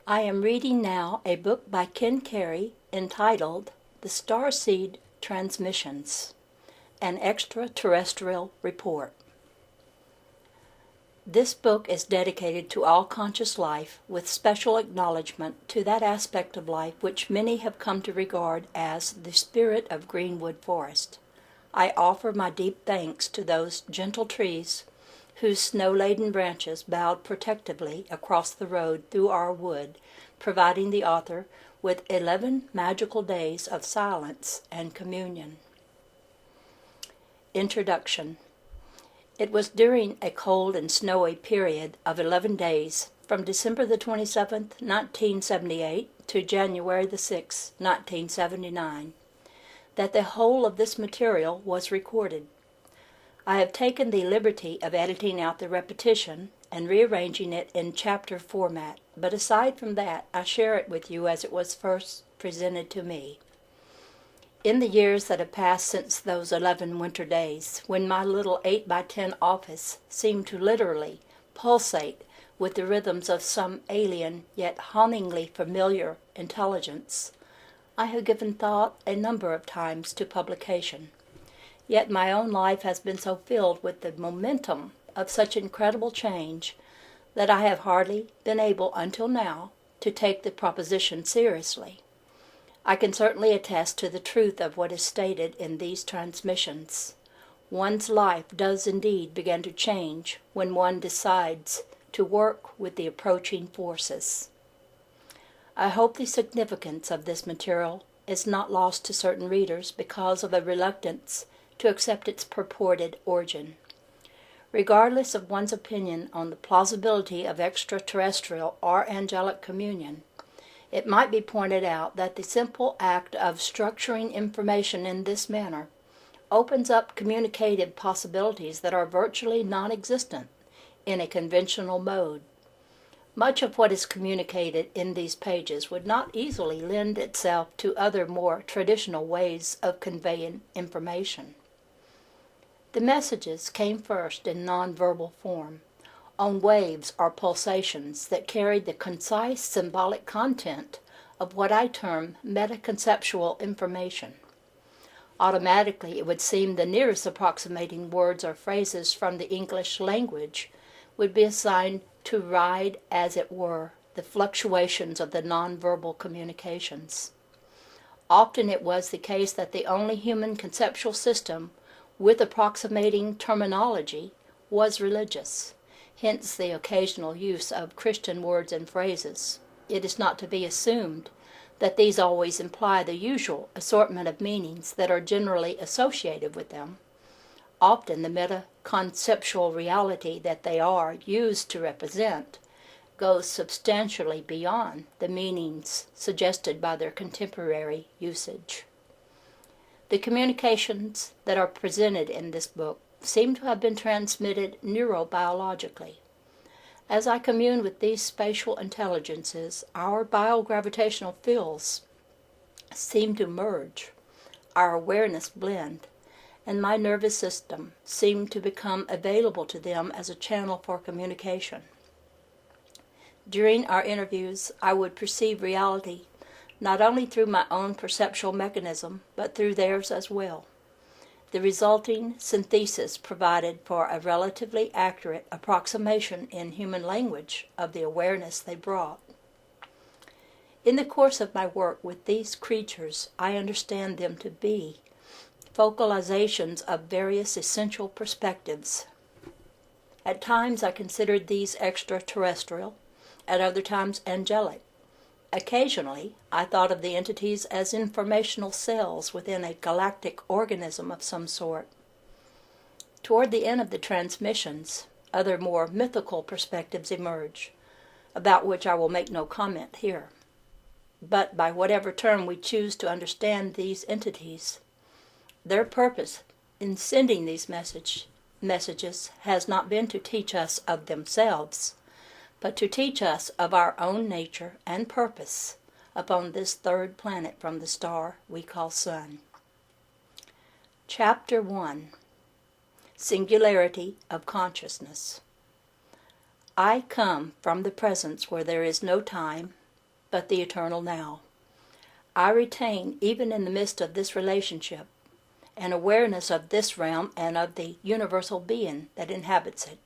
I am reading now a book by Ken Carey entitled The Starseed Transmissions, an Extraterrestrial Report. This book is dedicated to all conscious life, with special acknowledgement to that aspect of life which many have come to regard as the spirit of Greenwood Forest. I offer my deep thanks to those gentle trees whose snow-laden branches bowed protectively across the road through our wood, providing the author with 11 magical days of silence and communion. Introduction. It was during a cold and snowy period of 11 days, from December the 27th, 1978 to January the 6th, 1979, that the whole of this material was recorded. I have taken the liberty of editing out the repetition and rearranging it in chapter format, but aside from that, I share it with you as it was first presented to me. In the years that have passed since those 11 winter days, when my little 8x10 office seemed to literally pulsate with the rhythms of some alien yet hauntingly familiar intelligence, I have given thought a number of times to publication. Yet my own life has been so filled with the momentum of such incredible change that I have hardly been able until now to take the proposition seriously. I can certainly attest to the truth of what is stated in these transmissions. One's life does indeed begin to change when one decides to work with the approaching forces. I hope the significance of this material is not lost to certain readers because of a reluctance to accept its purported origin. Regardless of one's opinion on the plausibility of extraterrestrial or angelic communion, it might be pointed out that the simple act of structuring information in this manner opens up communicative possibilities that are virtually non-existent in a conventional mode. Much of what is communicated in these pages would not easily lend itself to other more traditional ways of conveying information. The messages came first in nonverbal form, on waves or pulsations that carried the concise symbolic content of what I term metaconceptual information. Automatically, it would seem the nearest approximating words or phrases from the English language would be assigned to ride, as it were, the fluctuations of the nonverbal communications. Often it was the case that the only human conceptual system with approximating terminology was religious, hence the occasional use of Christian words and phrases. It is not to be assumed that these always imply the usual assortment of meanings that are generally associated with them. Often the meta-conceptual reality that they are used to represent goes substantially beyond the meanings suggested by their contemporary usage. The communications that are presented in this book seem to have been transmitted neurobiologically. As I commune with these spatial intelligences, our biogravitational fields seem to merge, our awareness blend, and my nervous system seemed to become available to them as a channel for communication. During our interviews, I would perceive reality not only through my own perceptual mechanism, but through theirs as well. The resulting synthesis provided for a relatively accurate approximation in human language of the awareness they brought. In the course of my work with these creatures, I understand them to be focalizations of various essential perspectives. At times I considered these extraterrestrial, at other times angelic. Occasionally, I thought of the entities as informational cells within a galactic organism of some sort. Toward the end of the transmissions, other more mythical perspectives emerge, about which I will make no comment here. But by whatever term we choose to understand these entities, their purpose in sending these messages has not been to teach us of themselves, but to teach us of our own nature and purpose upon this third planet from the star we call Sun. Chapter 1. Singularity of Consciousness. I come from the presence where there is no time, but the eternal now. I retain, even in the midst of this relationship, an awareness of this realm and of the universal being that inhabits it.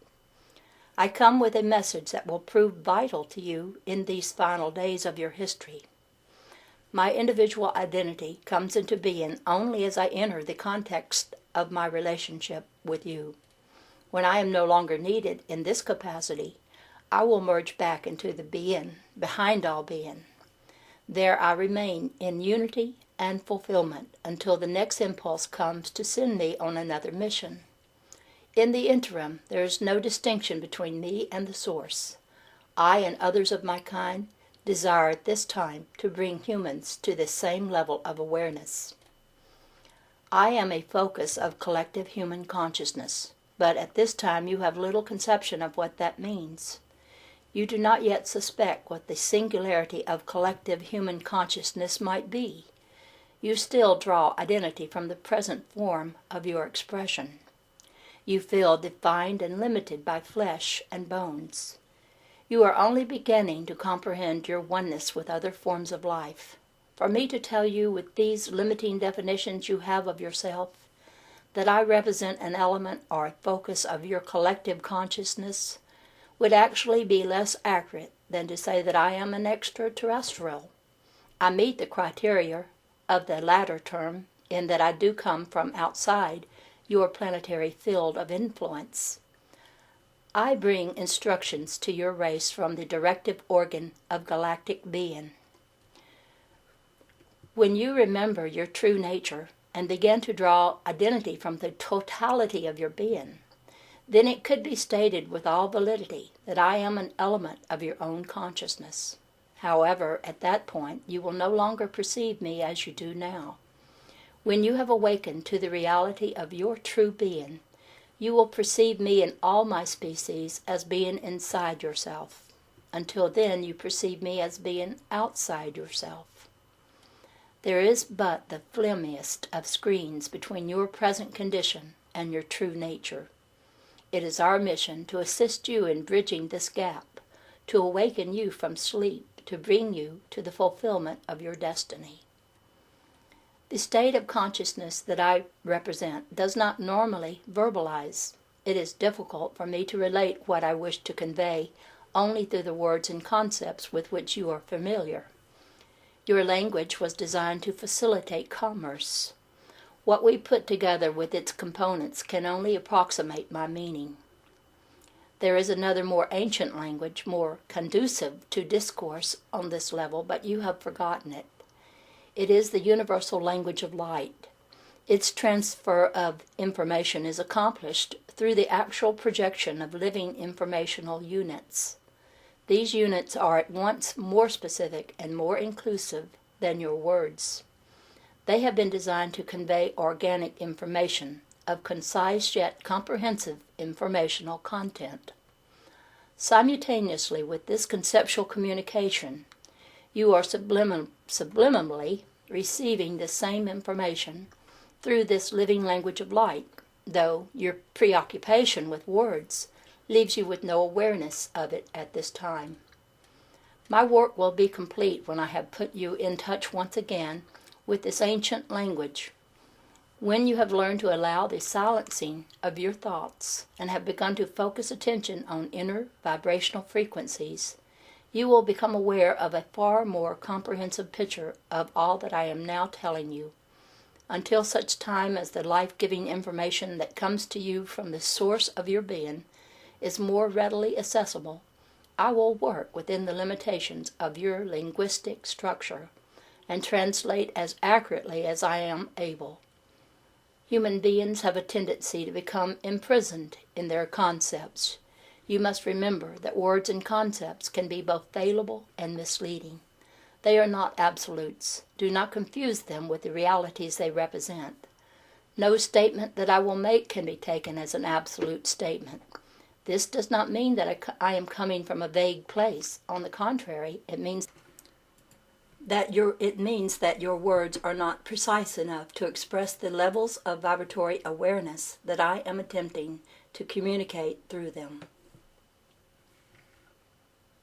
I come with a message that will prove vital to you in these final days of your history. My individual identity comes into being only as I enter the context of my relationship with you. When I am no longer needed in this capacity, I will merge back into the being behind all being. There I remain in unity and fulfillment until the next impulse comes to send me on another mission. In the interim, there is no distinction between me and the Source. I and others of my kind desire at this time to bring humans to this same level of awareness. I am a focus of collective human consciousness, but at this time you have little conception of what that means. You do not yet suspect what the singularity of collective human consciousness might be. You still draw identity from the present form of your expression. You feel defined and limited by flesh and bones. You are only beginning to comprehend your oneness with other forms of life. For me to tell you with these limiting definitions you have of yourself, that I represent an element or a focus of your collective consciousness, would actually be less accurate than to say that I am an extraterrestrial. I meet the criteria of the latter term in that I do come from outside your planetary field of influence. I bring instructions to your race from the directive organ of galactic being. When you remember your true nature and begin to draw identity from the totality of your being, then it could be stated with all validity that I am an element of your own consciousness. However, at that point, you will no longer perceive me as you do now. When you have awakened to the reality of your true being, you will perceive me and all my species as being inside yourself. Until then, you perceive me as being outside yourself. There is but the flimsiest of screens between your present condition and your true nature. It is our mission to assist you in bridging this gap, to awaken you from sleep, to bring you to the fulfillment of your destiny. The state of consciousness that I represent does not normally verbalize. It is difficult for me to relate what I wish to convey only through the words and concepts with which you are familiar. Your language was designed to facilitate commerce. What we put together with its components can only approximate my meaning. There is another more ancient language, more conducive to discourse on this level, but you have forgotten it. It is the universal language of light. Its transfer of information is accomplished through the actual projection of living informational units. These units are at once more specific and more inclusive than your words. They have been designed to convey organic information of concise yet comprehensive informational content. Simultaneously with this conceptual communication, you are subliminally receiving the same information through this living language of light, though your preoccupation with words leaves you with no awareness of it at this time. My work will be complete when I have put you in touch once again with this ancient language. When you have learned to allow the silencing of your thoughts and have begun to focus attention on inner vibrational frequencies, you will become aware of a far more comprehensive picture of all that I am now telling you. Until such time as the life-giving information that comes to you from the source of your being is more readily accessible, I will work within the limitations of your linguistic structure and translate as accurately as I am able. Human beings have a tendency to become imprisoned in their concepts. You must remember that words and concepts can be both fallible and misleading. They are not absolutes. Do not confuse them with the realities they represent. No statement that I will make can be taken as an absolute statement. This does not mean that I am coming from a vague place. On the contrary, it means that your words are not precise enough to express the levels of vibratory awareness that I am attempting to communicate through them.